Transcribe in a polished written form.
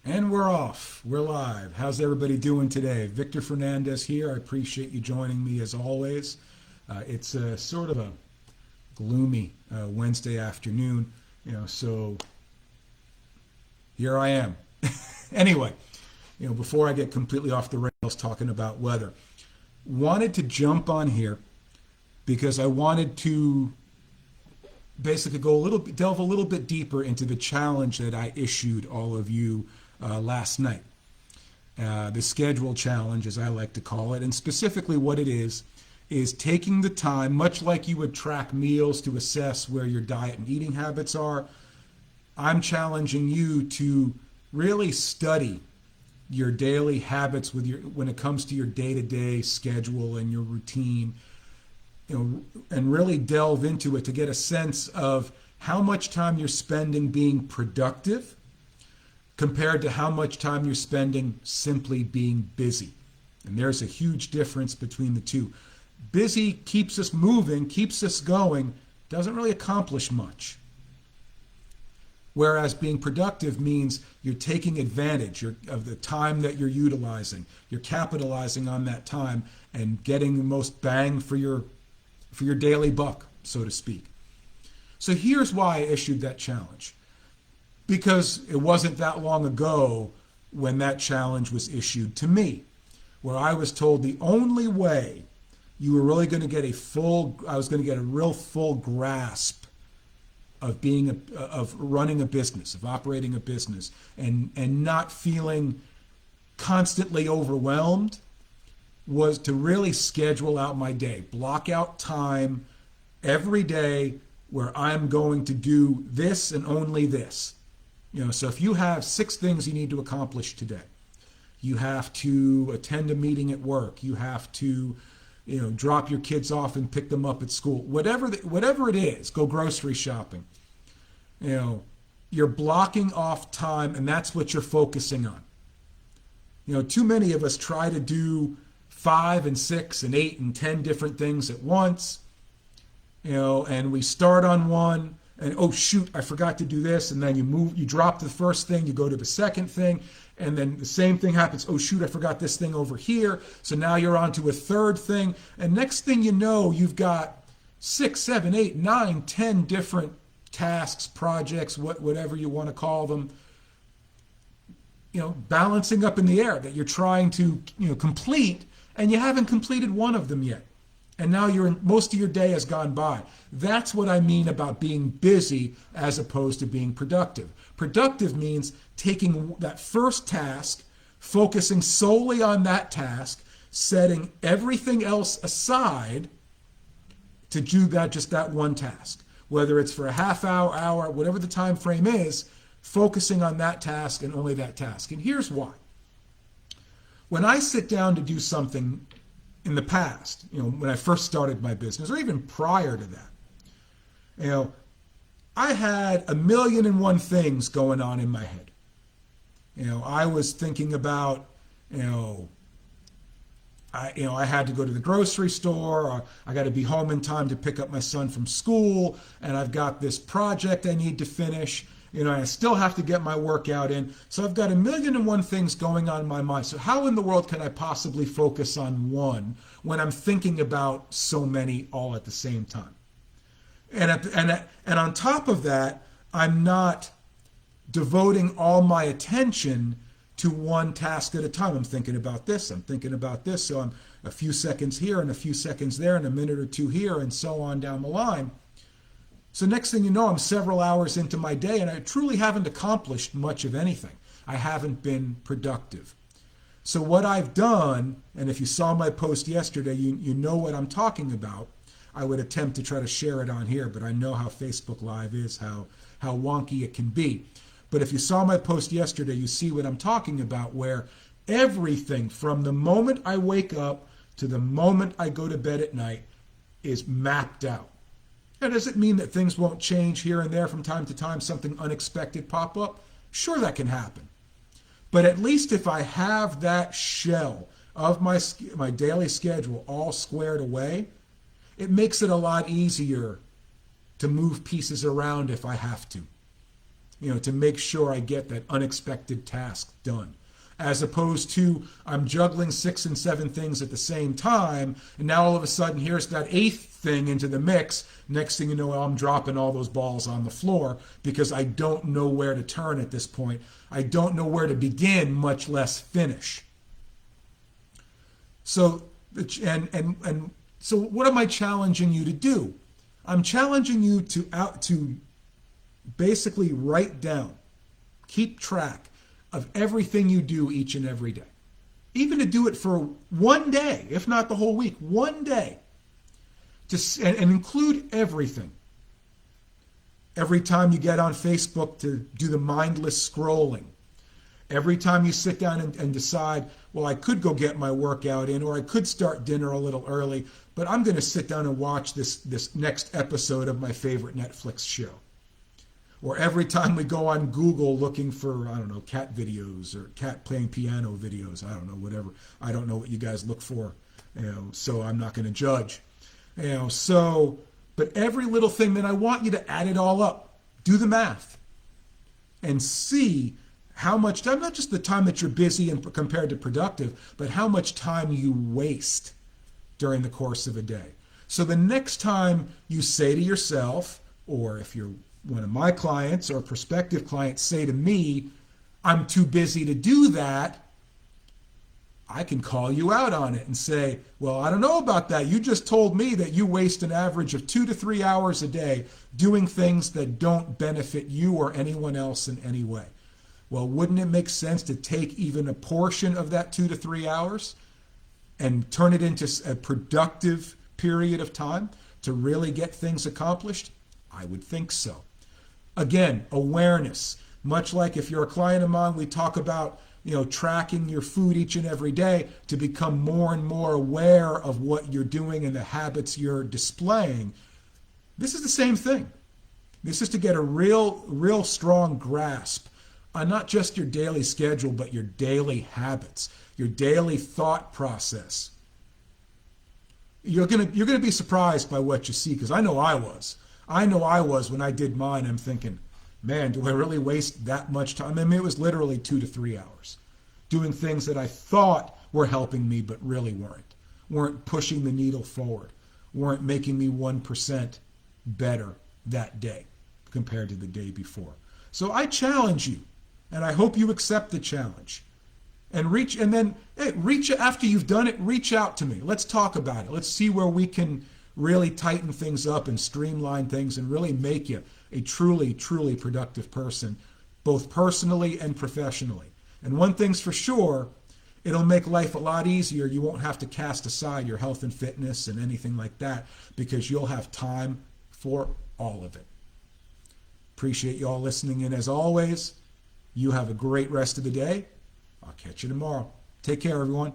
And we're off. We're live. How's everybody doing today? Victor Fernandez here. I appreciate you joining me as always. It's sort of a gloomy Wednesday afternoon, so here I am. Anyway, before I get completely off the rails talking about weather, wanted to jump on here because I wanted to basically delve a little bit deeper into the challenge that I issued all of you last night. The schedule challenge, as I like to call it, and specifically what it is taking the time, much like you would track meals to assess where your diet and eating habits are. I'm challenging you to really study your daily habits when it comes to your day-to-day schedule and your routine, and really delve into it to get a sense of how much time you're spending being productive compared to how much time you're spending simply being busy. And there's a huge difference between the two. Busy keeps us moving, keeps us going, doesn't really accomplish much. Whereas being productive means you're taking advantage of the time that you're utilizing. You're capitalizing on that time and getting the most bang for your daily buck, so to speak. So here's why I issued that challenge. Because it wasn't that long ago when that challenge was issued to me, where I was told the only way you were really going to get I was going to get a real full grasp of of running a business, of operating a business, and not feeling constantly overwhelmed, was to really schedule out my day, block out time every day where I'm going to do this and only this. So if you have 6 things you need to accomplish today, you have to attend a meeting at work, you have to, drop your kids off and pick them up at school, whatever it is, go grocery shopping. You're blocking off time, and that's what you're focusing on. Too many of us try to do 5 and 6 and 8 and 10 different things at once, and we start on one, and oh shoot, I forgot to do this, and then you drop the first thing, you go to the second thing, and then the same thing happens. Oh shoot, I forgot this thing over here. So now you're on to a third thing, and next thing you know, you've got 6, 7, 8, 9, 10 different tasks, projects, whatever you want to call them, balancing up in the air that you're trying to complete, and you haven't completed one of them yet. And now most of your day has gone by. That's what I mean about being busy as opposed to being productive. Productive means taking that first task, focusing solely on that task, setting everything else aside to do just that one task. Whether it's for a half hour, whatever the time frame is, focusing on that task and only that task. And here's why. When I sit down to do something in the past, when I first started my business, or even prior to that, I had 1,000,001 things going on in my head. I was thinking about, I had to go to the grocery store, or I got to be home in time to pick up my son from school, and I've got this project I need to finish. I still have to get my workout in. So I've got 1,000,001 things going on in my mind. So how in the world can I possibly focus on one when I'm thinking about so many all at the same time? And on top of that, I'm not devoting all my attention to one task at a time. I'm thinking about this, so I'm a few seconds here and a few seconds there and a minute or two here and so on down the line. So next thing you know, I'm several hours into my day, and I truly haven't accomplished much of anything. I haven't been productive. So what I've done, and if you saw my post yesterday, you know what I'm talking about. I would attempt to try to share it on here, but I know how Facebook Live is, how wonky it can be. But if you saw my post yesterday, you see what I'm talking about, where everything from the moment I wake up to the moment I go to bed at night is mapped out. Now, does it mean that things won't change here and there from time to time, something unexpected pop up? Sure, that can happen. But at least if I have that shell of my daily schedule all squared away, it makes it a lot easier to move pieces around if I have to. to make sure I get that unexpected task done. As opposed to I'm juggling 6 and 7 things at the same time, and now all of a sudden here's that 8th thing into the mix. Next thing you know, I'm dropping all those balls on the floor because I don't know where to turn at this point. I don't know where to begin, much less finish. So, so what am I challenging you to do? I'm challenging you to basically write down, keep track of everything you do each and every day. Even to do it for one day, if not the whole week, one day. And include everything. Every time you get on Facebook to do the mindless scrolling. Every time you sit down and decide, well, I could go get my workout in, or I could start dinner a little early, but I'm going to sit down and watch this next episode of my favorite Netflix show. Or every time we go on Google looking for, I don't know, cat videos or cat playing piano videos, I don't know, whatever. I don't know what you guys look for, so I'm not going to judge. But every little thing, then I want you to add it all up. Do the math and see how much time, not just the time that you're busy and compared to productive, but how much time you waste during the course of a day. So the next time you say to yourself, or if you're one of my clients or prospective clients say to me, I'm too busy to do that, I can call you out on it and say, well, I don't know about that. You just told me that you waste an average of 2 to 3 hours a day doing things that don't benefit you or anyone else in any way. Well, wouldn't it make sense to take even a portion of that 2 to 3 hours and turn it into a productive period of time to really get things accomplished? I would think so. Again, awareness. Much like if you're a client of mine, we talk about tracking your food each and every day to become more and more aware of what you're doing and the habits you're displaying. This is the same thing. This is to get a real strong grasp on not just your daily schedule, but your daily habits, your daily thought process. You're gonna be surprised by what you see, because I know I was. I know I was when I did mine. I'm thinking, man, do I really waste that much time? I mean, it was literally 2 to 3 hours doing things that I thought were helping me, but really weren't pushing the needle forward, weren't making me 1% better that day compared to the day before. So I challenge you, and I hope you accept the challenge. And reach after you've done it, reach out to me. Let's talk about it. Let's see where we can really tighten things up and streamline things and really make you a truly, truly productive person, both personally and professionally. And one thing's for sure, it'll make life a lot easier. You won't have to cast aside your health and fitness and anything like that, because you'll have time for all of it. Appreciate you all listening in as always. You have a great rest of the day. I'll catch you tomorrow. Take care, everyone.